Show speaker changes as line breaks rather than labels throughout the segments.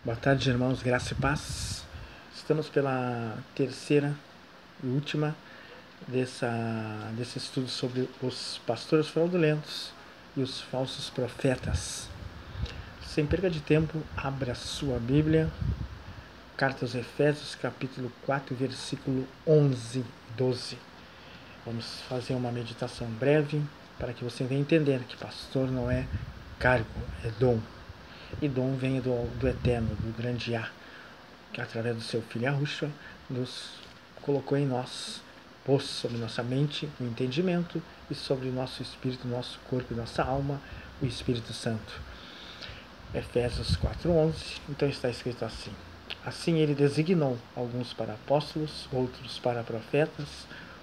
Boa tarde, irmãos, graça e paz. Estamos pela terceira e última desse estudo sobre os pastores fraudulentos e os falsos profetas. Sem perda de tempo, abra sua Bíblia, Carta aos Efésios, capítulo 4, versículo 11 e 12. Vamos fazer uma meditação breve para que você venha entender que pastor não é cargo, é dom. E dom vem do eterno, do grande A, que através do seu Filho Yahushua nos colocou em nós, pôs sobre nossa mente o entendimento e sobre o nosso espírito, nosso corpo e nossa alma, o Espírito Santo. Efésios 4:11, então está escrito assim: Assim ele designou alguns para apóstolos, outros para profetas,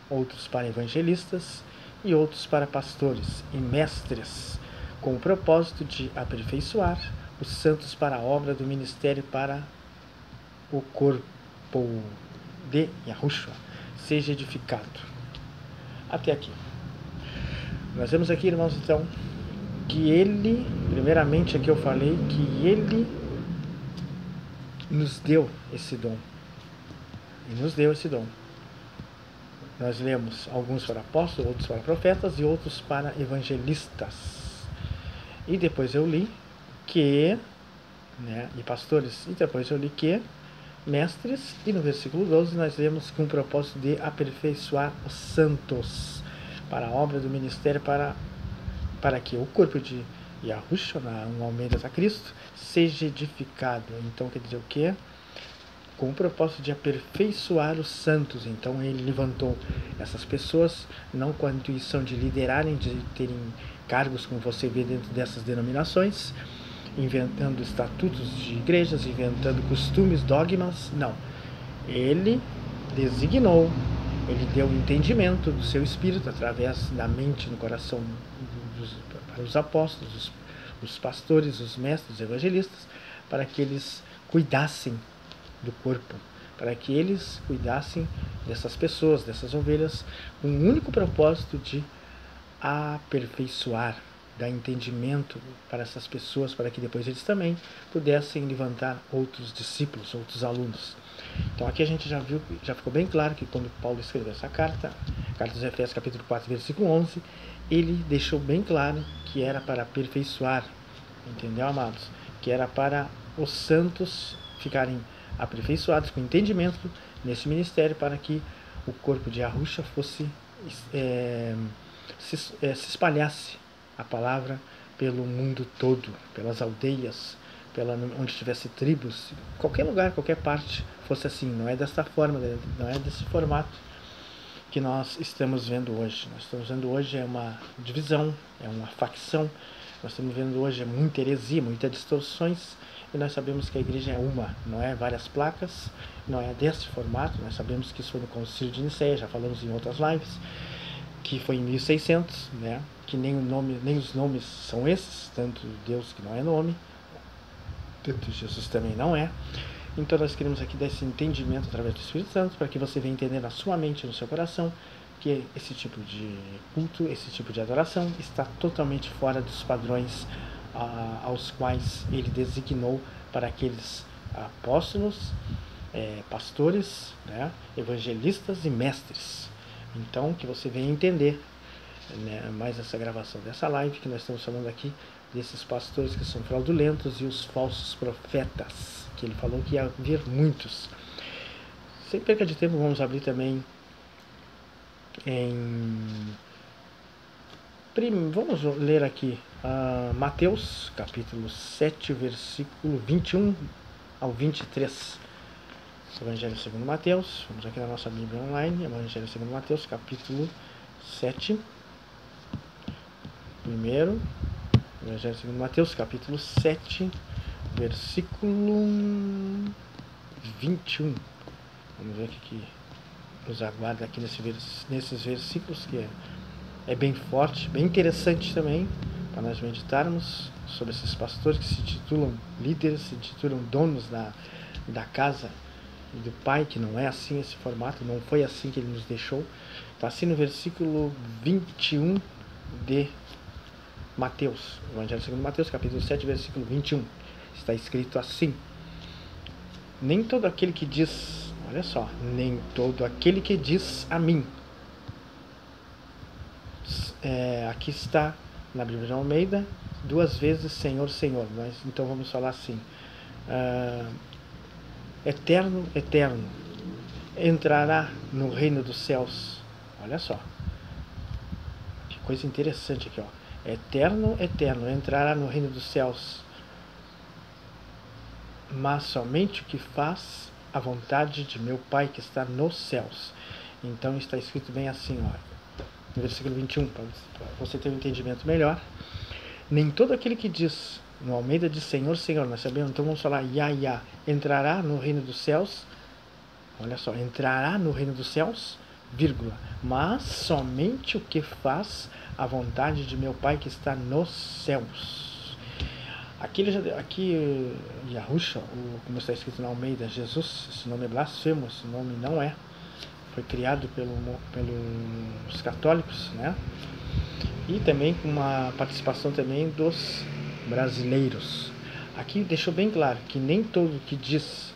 outros para evangelistas e outros para pastores e mestres, com o propósito de aperfeiçoar os santos para a obra do ministério, para o corpo de Yahushua seja edificado. Até aqui. Nós vemos aqui, irmãos, então, que ele, primeiramente aqui eu falei que ele nos deu esse dom. E nos deu esse dom. Nós lemos alguns para apóstolos, outros para profetas e outros para evangelistas. E depois eu li que, e pastores, e depois eu li que mestres, e no versículo 12 nós lemos com o propósito de aperfeiçoar os santos para a obra do ministério, para que o corpo de Yahushua, no Almeida da Cristo, seja edificado. Então quer dizer o quê? Com o propósito de aperfeiçoar os santos. Então ele levantou essas pessoas, não com a intuição de liderarem, de terem cargos, como você vê dentro dessas denominações, inventando estatutos de igrejas, inventando costumes, dogmas. Não. Ele designou, ele deu entendimento do seu espírito através da mente no coração para os apóstolos, os pastores, os mestres, os evangelistas, para que eles cuidassem do corpo, para que eles cuidassem dessas pessoas, dessas ovelhas, com o único propósito de aperfeiçoar, dar entendimento para essas pessoas, para que depois eles também pudessem levantar outros discípulos, outros alunos. Então aqui a gente já viu, já ficou bem claro que quando Paulo escreveu essa carta dos Efésios, capítulo 4, versículo 11, ele deixou bem claro que era para aperfeiçoar, entendeu, amados? Que era para os santos ficarem aperfeiçoados com entendimento nesse ministério, para que o corpo de Yahushua fosse se espalhasse a palavra pelo mundo todo, pelas aldeias, onde tivesse tribos, qualquer lugar, qualquer parte, fosse assim. Não é dessa forma, não é desse formato que nós estamos vendo hoje. Nós estamos vendo hoje uma divisão, é uma facção. Nós estamos vendo hoje muita heresia, muitas distorções, e nós sabemos que a igreja é uma, não é várias placas, não é desse formato. Nós sabemos que isso foi no Concílio de Nicéia, já falamos em outras lives, que foi em 1600, que nem os nomes são esses, tanto Deus, que não é nome, tanto Jesus também não é. Então nós queremos aqui dar esse entendimento através do Espírito Santo, para que você venha entender na sua mente, no seu coração, que esse tipo de culto, esse tipo de adoração está totalmente fora dos padrões aos quais ele designou para aqueles apóstolos, pastores, evangelistas e mestres. Então que você venha entender mais essa gravação dessa live, que nós estamos falando aqui desses pastores que são fraudulentos e os falsos profetas, que ele falou que ia vir muitos. Sem perca de tempo, vamos abrir também vamos ler aqui Mateus, capítulo 7, versículo 21 ao 23. Evangelho segundo Mateus, vamos aqui na nossa Bíblia online, Evangelho segundo Mateus, capítulo 7, primeiro, Evangelho segundo Mateus, capítulo 7, versículo 21. Vamos ver o que nos aguarda aqui nesses versículos, que é bem forte, bem interessante também, para nós meditarmos sobre esses pastores que se titulam líderes, se titulam donos da casa do Pai, que não é assim esse formato, não foi assim que ele nos deixou. Está assim no versículo 21 de Mateus, Evangelho segundo Mateus, capítulo 7, versículo 21. Está escrito assim: Nem todo aquele que diz, olha só, nem todo aquele que diz a mim. Aqui está, na Bíblia de Almeida, 2 vezes Senhor, Senhor. Então vamos falar assim, eterno, eterno, entrará no reino dos céus. Olha só, que coisa interessante aqui, ó. Eterno, eterno, entrará no reino dos céus, mas somente o que faz a vontade de meu Pai que está nos céus. Então está escrito bem assim, ó, no versículo 21, para você ter um entendimento melhor. Nem todo aquele que diz, no Almeida diz Senhor, Senhor, nós sabemos, então vamos falar Yah, entrará no reino dos céus. Olha só, entrará no reino dos céus, vírgula, mas somente o que faz a vontade de meu Pai que está nos céus. Aqui Yahusha, como está escrito na Almeida, Jesus, esse nome é blasfemo, esse nome não é. Foi criado pelos católicos, né? E também com uma participação também dos brasileiros. Aqui deixou bem claro que nem todo que diz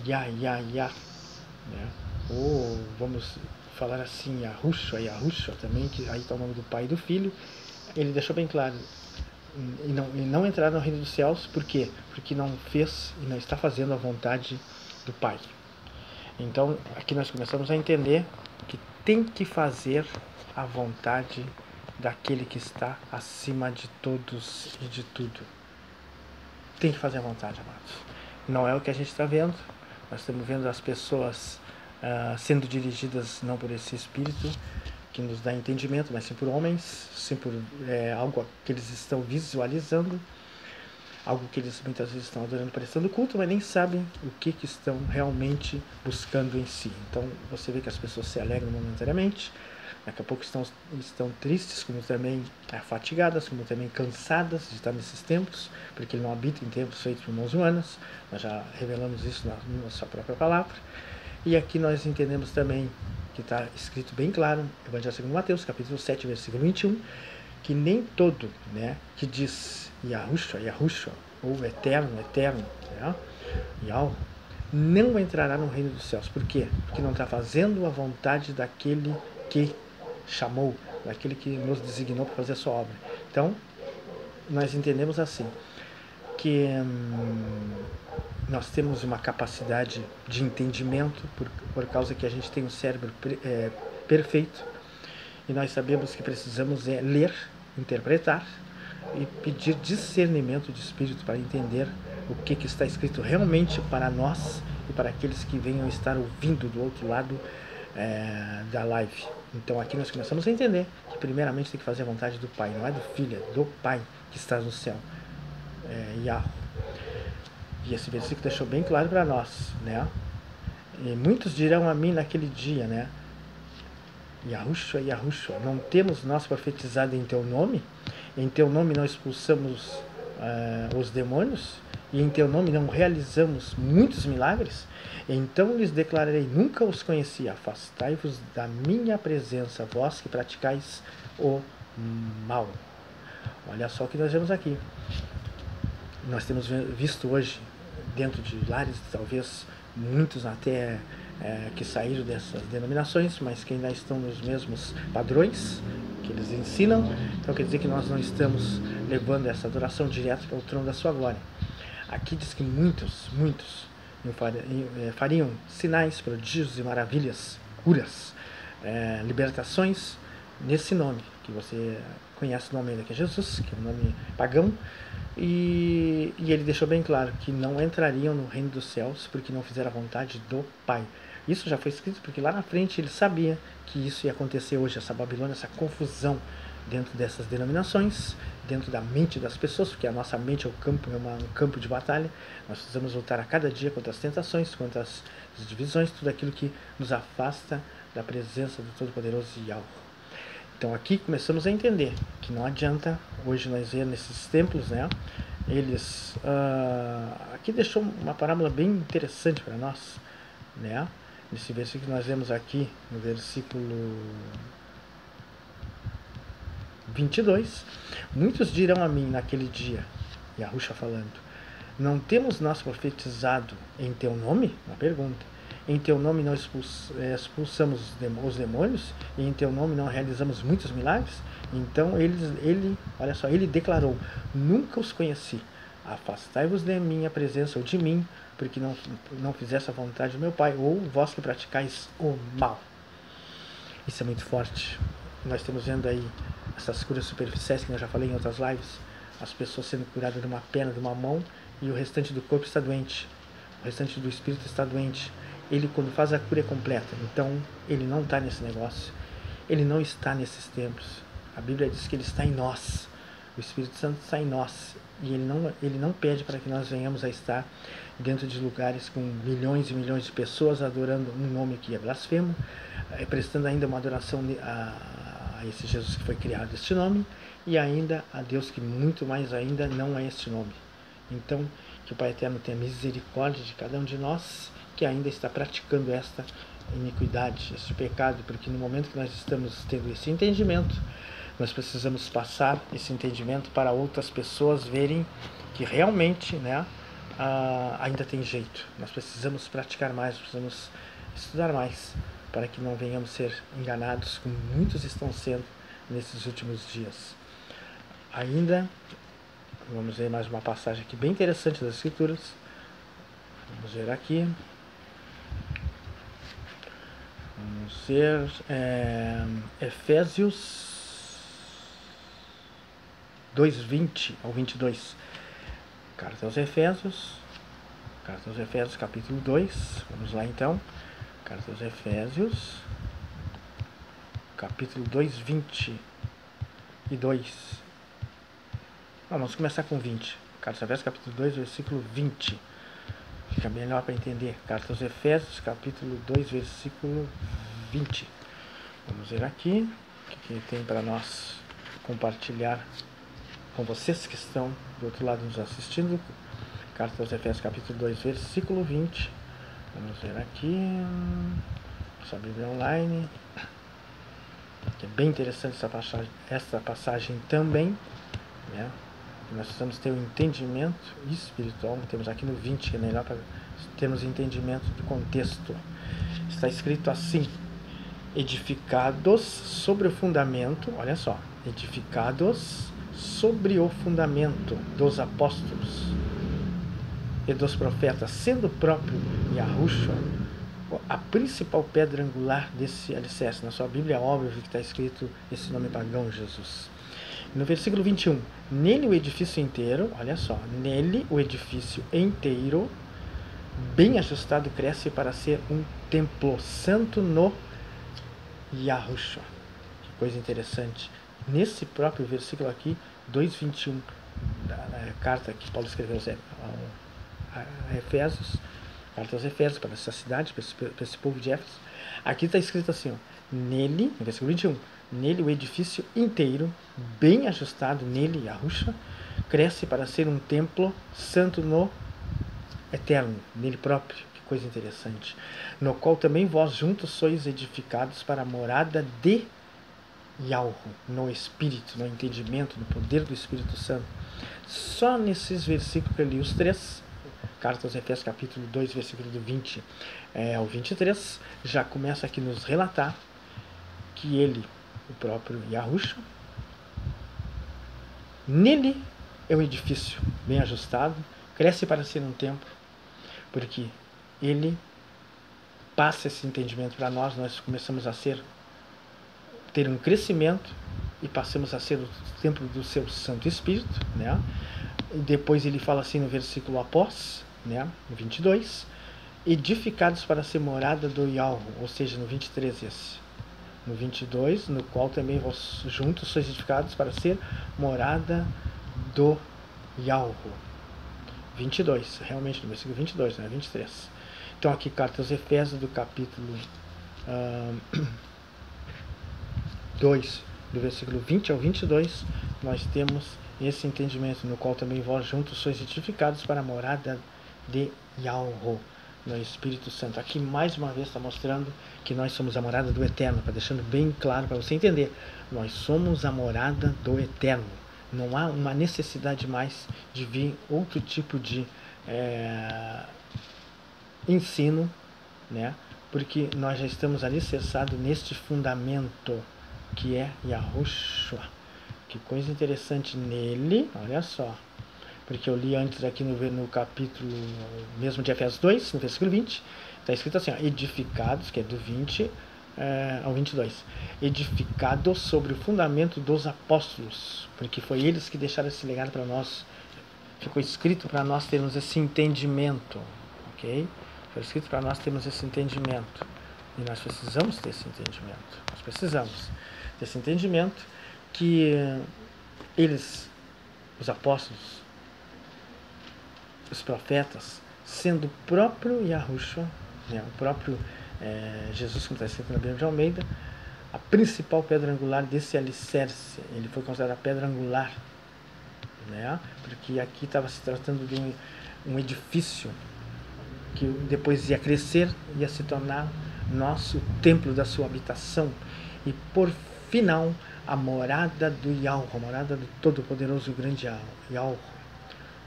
Yah, né? Ou vamos falar assim, Yahusha também, que aí está o nome do Pai e do Filho. Ele deixou bem claro, e não entrar no reino dos céus. Por quê? Porque não fez e não está fazendo a vontade do Pai. Então aqui nós começamos a entender que tem que fazer a vontade daquele que está acima de todos e de tudo. Tem que fazer a vontade, amados. Não é o que a gente está vendo. Nós estamos vendo as pessoas sendo dirigidas não por esse Espírito que nos dá entendimento, mas sim por homens, sim por algo que eles estão visualizando, algo que eles muitas vezes estão adorando, prestando culto, mas nem sabem o que estão realmente buscando em si. Então você vê que as pessoas se alegram momentaneamente, daqui a pouco estão tristes, como também fatigadas, como também cansadas de estar nesses tempos, porque ele não habita em tempos feitos por mãos humanas. Nós já revelamos isso na nossa própria palavra. E aqui nós entendemos também que está escrito bem claro, Evangelho segundo Mateus, capítulo 7, versículo 21, que nem todo, né, que diz Yahusha, ou eterno, né, Yah, não entrará no reino dos céus. Por quê? Porque não está fazendo a vontade daquele que chamou, daquele que nos designou para fazer a sua obra. Então, nós entendemos assim, que nós temos uma capacidade de entendimento por causa que a gente tem um cérebro perfeito, e nós sabemos que precisamos ler, interpretar e pedir discernimento de espírito para entender o que está escrito realmente para nós e para aqueles que venham estar ouvindo do outro lado da live. Então aqui nós começamos a entender que primeiramente tem que fazer a vontade do Pai, não é do Filho, é do Pai que está no céu, Yahweh. E esse versículo deixou bem claro para nós, né? E muitos dirão a mim naquele dia, né? Yahusha, não temos nós profetizado em teu nome? Em teu nome não expulsamos os demônios? E em teu nome não realizamos muitos milagres? Então lhes declararei, nunca os conheci, afastai-vos da minha presença, vós que praticais o mal. Olha só o que nós vemos aqui. Nós temos visto hoje, dentro de lares, talvez muitos até que saíram dessas denominações, mas que ainda estão nos mesmos padrões que eles ensinam. Então quer dizer que nós não estamos levando essa adoração direto para o trono da sua glória. Aqui diz que muitos fariam sinais, prodígios e maravilhas, curas, libertações nesse nome que você conhece no nome que é Jesus, que é um nome pagão. E ele deixou bem claro que não entrariam no reino dos céus porque não fizeram a vontade do Pai. Isso já foi escrito porque lá na frente ele sabia que isso ia acontecer hoje, essa Babilônia, essa confusão dentro dessas denominações, dentro da mente das pessoas, porque a nossa mente é um campo de batalha. Nós precisamos lutar a cada dia contra as tentações, contra as divisões, tudo aquilo que nos afasta da presença do Todo-Poderoso Yahweh. Então aqui começamos a entender que não adianta hoje nós ver nesses templos, né? Eles aqui deixou uma parábola bem interessante para nós, né? Nesse versículo que nós vemos aqui, no versículo 22, muitos dirão a mim naquele dia, Yahusha falando, Não temos nós profetizado em teu nome? Uma pergunta. Em teu nome não expulsamos os demônios? E em teu nome não realizamos muitos milagres? Então olha só, ele declarou: nunca os conheci. Afastai-vos de minha presença ou de mim, porque não fizesse a vontade do meu Pai, ou vós que praticais o mal. Isso é muito forte. Nós estamos vendo aí essas curas superficiais que eu já falei em outras lives, as pessoas sendo curadas de uma perna, de uma mão, e o restante do corpo está doente, o restante do espírito está doente. Ele, quando faz a cura, é completa. Então ele não está nesse negócio, ele não está nesses templos. A Bíblia diz que ele está em nós, o Espírito Santo está em nós, e ele não pede para que nós venhamos a estar dentro de lugares com milhões e milhões de pessoas adorando um nome que é blasfemo, prestando ainda uma adoração a esse Jesus que foi criado este nome, e ainda a Deus que muito mais ainda não é este nome. Então, que o Pai Eterno tenha misericórdia de cada um de nós que ainda está praticando esta iniquidade, este pecado, porque no momento que nós estamos tendo esse entendimento, nós precisamos passar esse entendimento para outras pessoas verem que realmente, né, ainda tem jeito. Nós precisamos praticar mais, precisamos estudar mais, para que não venhamos ser enganados, como muitos estão sendo nesses últimos dias. Ainda, vamos ver mais uma passagem aqui bem interessante das Escrituras. Vamos ver aqui. Vamos ver Efésios 2:20 ao 22. Carta aos Efésios, capítulo 2. Vamos lá então. Carta aos Efésios, capítulo 2, 22. Vamos começar com 20. Carta aos Efésios, capítulo 2, versículo 20. Fica melhor para entender. Carta aos Efésios, capítulo 2, versículo 20. Vamos ver aqui o que tem para nós compartilhar com vocês que estão do outro lado nos assistindo. Carta aos Efésios, capítulo 2, versículo 20. Vamos ver aqui. Nossa Bíblia online. Que é bem interessante essa passagem também, né? Nós precisamos ter um entendimento espiritual. Temos aqui no 20, que é melhor para termos entendimento do contexto. Está escrito assim: edificados sobre o fundamento, olha só, edificados sobre o fundamento dos apóstolos e dos profetas, sendo o próprio Yahushua a principal pedra angular desse alicerce. Na sua Bíblia é óbvio que está escrito esse nome pagão, Jesus. No versículo 21, nele o edifício inteiro, olha só, nele o edifício inteiro, bem ajustado, cresce para ser um templo santo no Yahushua. Que coisa interessante. Nesse próprio versículo aqui, 2:21, da carta que Paulo escreveu a Efésios, carta aos Efésios, para essa cidade, para esse povo de Éfeso, aqui está escrito assim, ó, nele, no versículo 21, nele o edifício inteiro, bem ajustado, nele, Yahushua, cresce para ser um templo santo no eterno, nele próprio. Que coisa interessante. No qual também vós juntos sois edificados para a morada de Yahu, no Espírito, no entendimento, no poder do Espírito Santo. Só nesses versículos que eu li, os 3, carta aos Efésios, capítulo 2, versículo do 20 ao 23, já começa aqui nos relatar que ele, o próprio Yahushua, nele é um edifício bem ajustado, cresce para ser um templo, porque ele passa esse entendimento para nós, nós começamos a ter um crescimento e passamos a ser o templo do seu Santo Espírito, né? E depois ele fala assim no versículo após, né, no 22, edificados para ser morada do Yahu, ou seja, no 23 esse. No 22, no qual também vós juntos sois edificados para ser morada do Yahu. 22, realmente no versículo 22, né, 23. Então aqui, carta aos Efésios, do capítulo 2, do versículo 20 ao 22, nós temos esse entendimento, no qual também vós juntos sois edificados para a morada de Yahu, no Espírito Santo. Aqui mais uma vez está mostrando que nós somos a morada do Eterno, para deixando bem claro para você entender, nós somos a morada do Eterno. Não há uma necessidade mais de vir outro tipo de ensino, né? Porque nós já estamos alicerçados neste fundamento que é Yahushua. Que coisa interessante nele, olha só. Porque eu li antes aqui no capítulo mesmo de Efésios 2, no versículo 20, está escrito assim, ó, edificados, que é do 20 ao 22, edificados sobre o fundamento dos apóstolos, porque foi eles que deixaram esse legado para nós, ficou escrito para nós termos esse entendimento, ok? Foi escrito para nós termos esse entendimento, e nós precisamos ter esse entendimento, nós precisamos desse entendimento que eles, os apóstolos, os profetas, sendo o próprio Yahushua, né, o próprio Jesus, como está escrito na Bíblia de Almeida, a principal pedra angular desse alicerce. Ele foi considerado a pedra angular, né, porque aqui estava se tratando de um edifício que depois ia crescer, ia se tornar nosso templo da sua habitação, e por final a morada do Yahweh, a morada do Todo-Poderoso e grande Yahweh,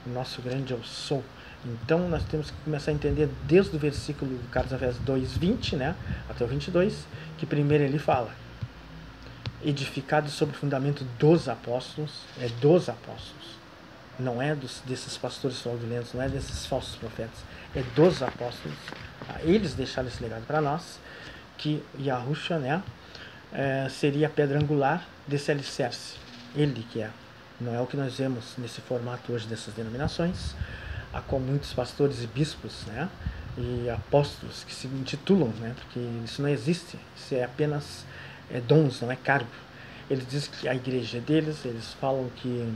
o nosso grande eu sou. Então nós temos que começar a entender desde o versículo do Cartas Efésios 2:20, né, até o 22, que primeiro ele fala edificado sobre o fundamento dos apóstolos, é dos apóstolos, não é desses pastores fraudulentos, não é desses falsos profetas, é dos apóstolos. Eles deixaram esse legado para nós, que Yahushua, né, seria a pedra angular desse alicerce. Ele que é. Não é o que nós vemos nesse formato hoje dessas denominações, a qual muitos pastores e bispos, né, e apóstolos que se intitulam, né, porque isso não existe, isso é apenas dons, não é cargo. Eles dizem que a igreja é deles, eles falam que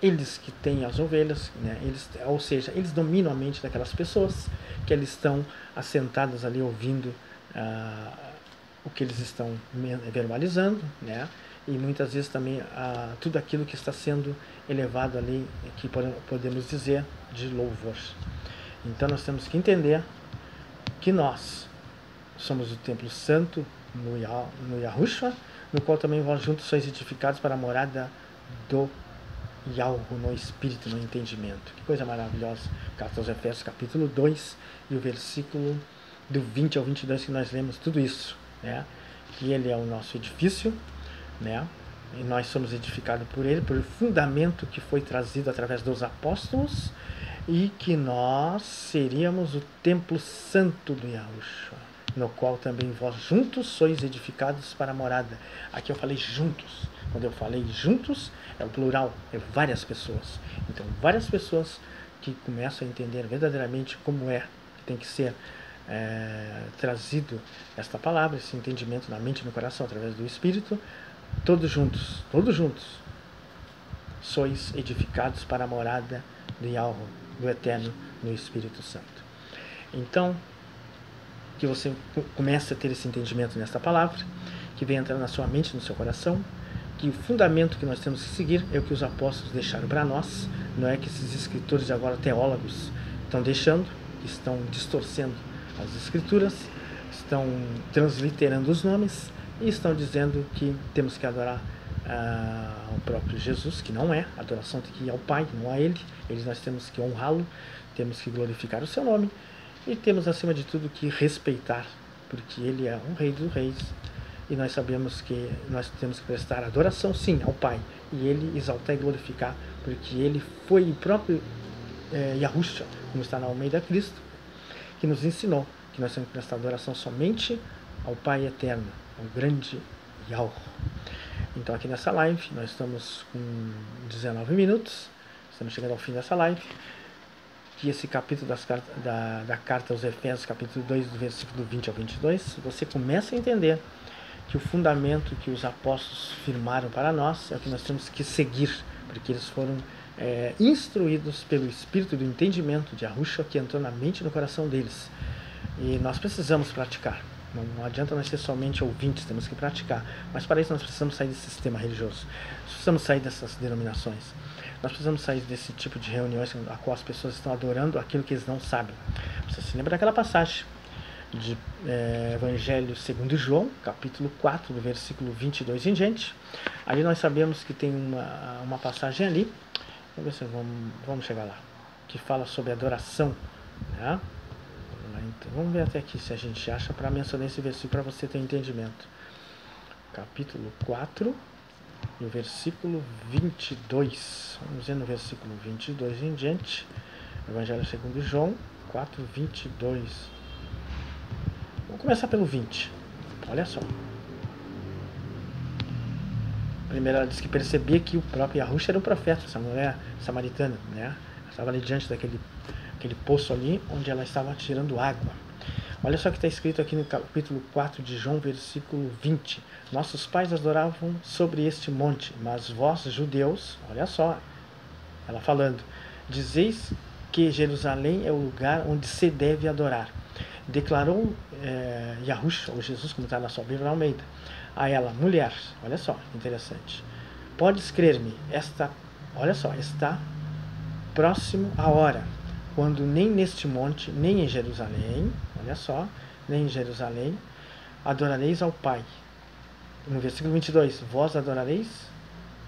eles que têm as ovelhas, né, ou seja, eles dominam a mente daquelas pessoas, que eles estão assentadas ali ouvindo o que eles estão verbalizando, né, e muitas vezes também tudo aquilo que está sendo elevado ali, que podemos dizer de louvor. Então nós temos que entender que nós somos o templo santo no Yahushua, no qual também vós juntos sois edificados para a morada do Yahweh, no Espírito, no entendimento. Que coisa maravilhosa. Carta aos Efésios, capítulo 2, e o versículo do 20 ao 22, que nós lemos tudo isso, né? Que ele é o nosso edifício, né? E nós somos edificados por ele, por fundamento que foi trazido através dos apóstolos, e que nós seríamos o templo santo do Yahushua, no qual também vós juntos sois edificados para a morada. Aqui eu falei juntos. Quando eu falei juntos, é o plural, é várias pessoas. Então, várias pessoas que começam a entender verdadeiramente como tem que ser trazido esta palavra, esse entendimento na mente e no coração, através do Espírito, todos juntos, sois edificados para a morada do Yahweh, do Eterno, no Espírito Santo. Então, que você comece a ter esse entendimento nesta palavra, que venha entrar na sua mente, no seu coração, que o fundamento que nós temos que seguir é o que os apóstolos deixaram para nós, não é que esses escritores agora teólogos estão deixando, que estão distorcendo as escrituras, estão transliterando os nomes e estão dizendo que temos que adorar ao próprio Jesus, que não é, a adoração tem que ir ao Pai, não a Ele, nós temos que honrá-lo, temos que glorificar o seu nome e temos acima de tudo que respeitar, porque Ele é o Rei dos Reis e nós sabemos que nós temos que prestar adoração sim ao Pai e Ele exaltar e glorificar, porque Ele foi o próprio Yahushua, como está na Almeida Cristo, que nos ensinou que nós temos que prestar adoração somente ao Pai Eterno, ao grande Yahweh. Então aqui nessa live, nós estamos com 19 minutos, estamos chegando ao fim dessa live, que esse capítulo da carta aos Efésios, capítulo 2, do versículo 20 ao 22, você começa a entender que o fundamento que os apóstolos firmaram para nós é o que nós temos que seguir, porque eles foram instruídos pelo Espírito do entendimento de Yahushua, que entrou na mente e no coração deles. E nós precisamos praticar. Não adianta nós ser somente ouvintes, temos que praticar. Mas para isso nós precisamos sair desse sistema religioso. Nós precisamos sair dessas denominações. Nós precisamos sair desse tipo de reuniões a qual as pessoas estão adorando aquilo que eles não sabem. Você se lembra daquela passagem de Evangelho segundo João, capítulo 4, do versículo 22 em diante. Ali nós sabemos que tem uma passagem ali. Vamos ver se vamos chegar lá. que fala sobre adoração, né? Então, vamos ver até aqui se a gente acha para mencionar esse versículo para você ter entendimento. Capítulo 4 e o versículo 22. Vamos ver no versículo 22 em diante. Evangelho segundo João 4, 22. Vamos começar pelo 20. Olha só. Primeiro ela diz que percebia que o próprio Yahusha era um profeta, essa mulher samaritana, né? Ela estava ali diante daquele poço ali, onde ela estava tirando água. Olha só o que está escrito aqui no capítulo 4 de João, versículo 20. Nossos pais adoravam sobre este monte, mas vós, judeus, olha só, ela falando, dizeis que Jerusalém é o lugar onde se deve adorar. Declarou Yahusha, ou Jesus, como está na sua Bíblia, Almeida, a ela, mulher, olha só, interessante, podes crer-me, olha só, está próximo a hora, quando nem neste monte, nem em Jerusalém, olha só, nem em Jerusalém, adorareis ao Pai. No versículo 22, vós adorareis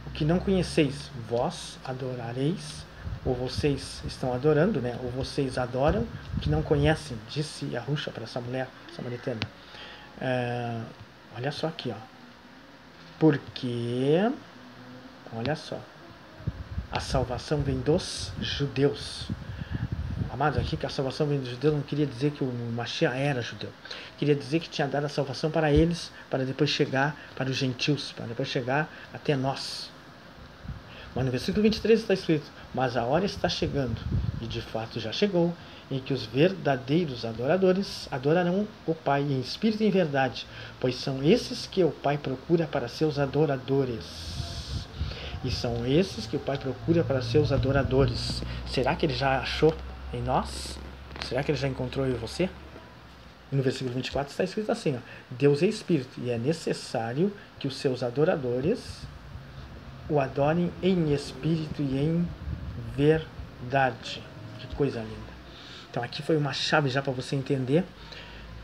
o que não conheceis, vós adorareis, ou vocês estão adorando, né? Ou vocês adoram o que não conhecem, disse Yahusha para essa mulher samaritana. Olha só aqui, ó. Porque, olha só, a salvação vem dos judeus. Amados, aqui que a salvação vem dos judeus não queria dizer que o Mashiach era judeu. Queria dizer que tinha dado a salvação para eles, para depois chegar para os gentios, para depois chegar até nós. Mas no versículo 23 está escrito, mas a hora está chegando, e de fato já chegou, em que os verdadeiros adoradores adorarão o Pai em espírito e em verdade, pois são esses que o Pai procura para seus adoradores. E são esses que o Pai procura para seus adoradores. Será que ele já achou em nós? Será que ele já encontrou eu e você? E no versículo 24 está escrito assim, ó, Deus é espírito, e é necessário que os seus adoradores o adorem em espírito e em verdade. Que coisa linda. Então aqui foi uma chave já para você entender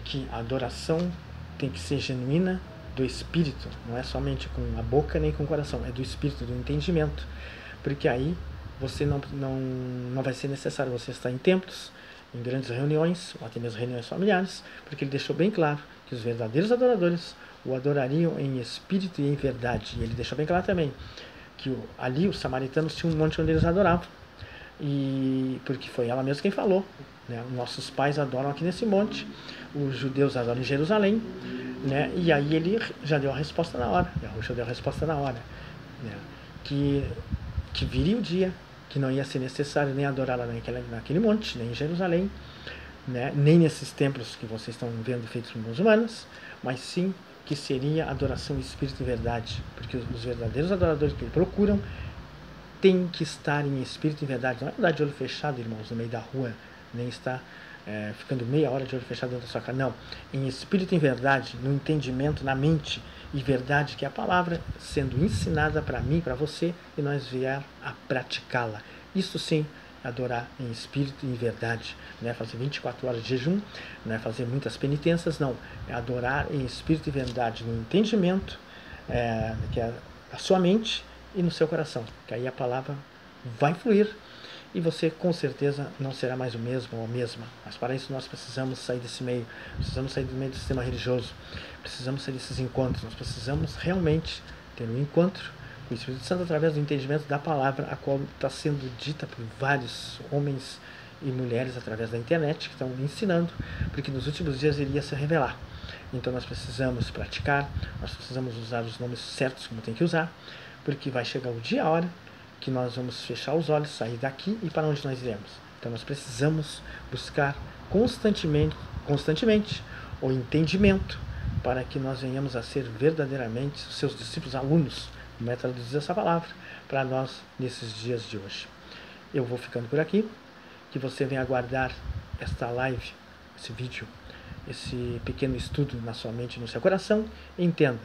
que a adoração tem que ser genuína do espírito, não é somente com a boca nem com o coração, é do espírito, do entendimento, porque aí você não vai ser necessário você estar em templos, em grandes reuniões, ou até mesmo reuniões familiares, porque ele deixou bem claro que os verdadeiros adoradores o adorariam em espírito e em verdade. E ele deixou bem claro também que ali os samaritanos tinham um monte onde eles adoravam, e porque foi ela mesma quem falou, né? Nossos pais adoram aqui nesse monte, os judeus adoram em Jerusalém, né? E aí ele já deu a resposta na hora, Yahusha deu a resposta na hora, né? que viria o dia que não ia ser necessário nem adorar lá naquele monte, nem em Jerusalém, né? Nem nesses templos que vocês estão vendo feitos por mãos humanas, mas sim que seria adoração em espírito e verdade, porque os verdadeiros adoradores que ele procuram têm que estar em espírito e verdade, não é andar de olho fechado, irmãos, no meio da rua, nem estar ficando meia hora de olho fechado dentro da sua casa, não, em espírito e verdade, no entendimento, na mente e verdade, que é a palavra sendo ensinada para mim, para você, e nós vier a praticá-la. Isso sim, adorar em espírito e em verdade, não é fazer 24 horas de jejum, não é fazer muitas penitências, não, é adorar em espírito e verdade, no entendimento, que é a sua mente e no seu coração, que aí a palavra vai fluir e você com certeza não será mais o mesmo ou a mesma. Mas para isso nós precisamos sair desse meio, precisamos sair do meio do sistema religioso, precisamos sair desses encontros, nós precisamos realmente ter um encontro com o Espírito Santo através do entendimento da palavra, a qual está sendo dita por vários homens e mulheres através da internet, que estão ensinando, porque nos últimos dias iria se revelar. Então nós precisamos praticar, nós precisamos usar os nomes certos como tem que usar, porque vai chegar o dia, a hora, que nós vamos fechar os olhos, sair daqui e para onde nós iremos. Então nós precisamos buscar constantemente o entendimento para que nós venhamos a ser verdadeiramente os seus discípulos, alunos, como é traduzir essa palavra, para nós nesses dias de hoje. Eu vou ficando por aqui, que você venha aguardar esta live, esse vídeo, esse pequeno estudo na sua mente e no seu coração, e entenda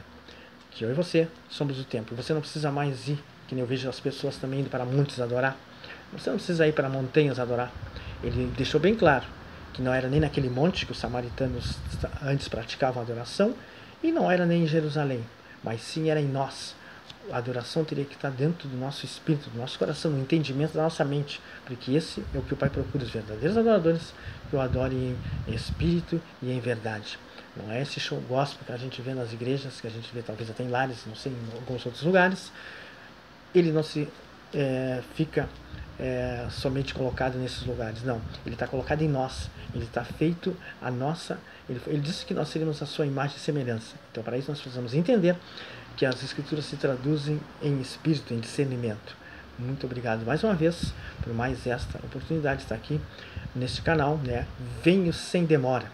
que eu e você somos o templo. Você não precisa mais ir, que nem eu vejo as pessoas também indo para montes adorar. Você não precisa ir para montanhas adorar. Ele deixou bem claro que não era nem naquele monte que os samaritanos antes praticavam adoração, e não era nem em Jerusalém, mas sim era em nós, A adoração teria que estar dentro do nosso espírito, do nosso coração, no entendimento da nossa mente, porque esse é o que o Pai procura, os verdadeiros adoradores, que o adorem em espírito e em verdade. Não é esse show gospel que a gente vê nas igrejas, que a gente vê talvez até em lares, não sei, em alguns outros lugares. Ele não se fica somente colocado nesses lugares, não. Ele está colocado em nós, ele está feito a nossa. Ele disse que nós seríamos a sua imagem e semelhança. Então, para isso, nós precisamos entender que as Escrituras se traduzem em espírito, em discernimento. Muito obrigado mais uma vez por mais esta oportunidade de estar aqui neste canal, né? Venho sem demora.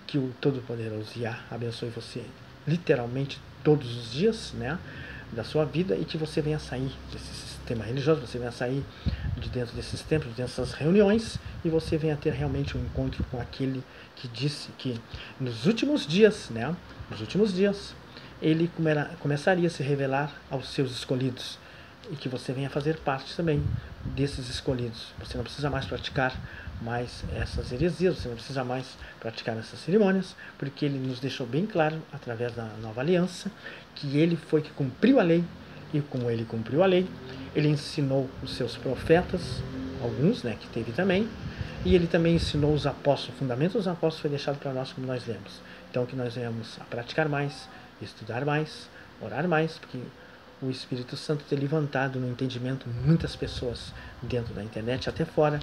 Que o Todo-Poderoso Yah abençoe você literalmente todos os dias, né, da sua vida, e que você venha sair desse sistema religioso, você venha sair de dentro desses templos, dessas reuniões, e você venha ter realmente um encontro com aquele que disse que nos últimos dias, né, nos últimos dias, ele começaria a se revelar aos seus escolhidos, e que você venha fazer parte também desses escolhidos. Você não precisa mais praticar mais essas heresias, você não precisa mais praticar essas cerimônias, porque ele nos deixou bem claro, através da nova aliança, que ele foi que cumpriu a lei, e como ele cumpriu a lei, ele ensinou os seus profetas, alguns, né, que teve também, e ele também ensinou os apóstolos. O fundamento dos apóstolos foi deixado para nós, como nós lemos. Então, que nós venhamos a praticar mais, estudar mais, orar mais, porque o Espírito Santo tem levantado no entendimento muitas pessoas dentro da internet, até fora,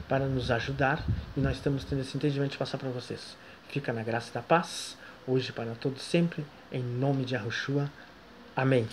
para nos ajudar, e nós estamos tendo esse entendimento de passar para vocês. Fica na graça da paz, hoje para todos sempre, em nome de Yahushua. Amém.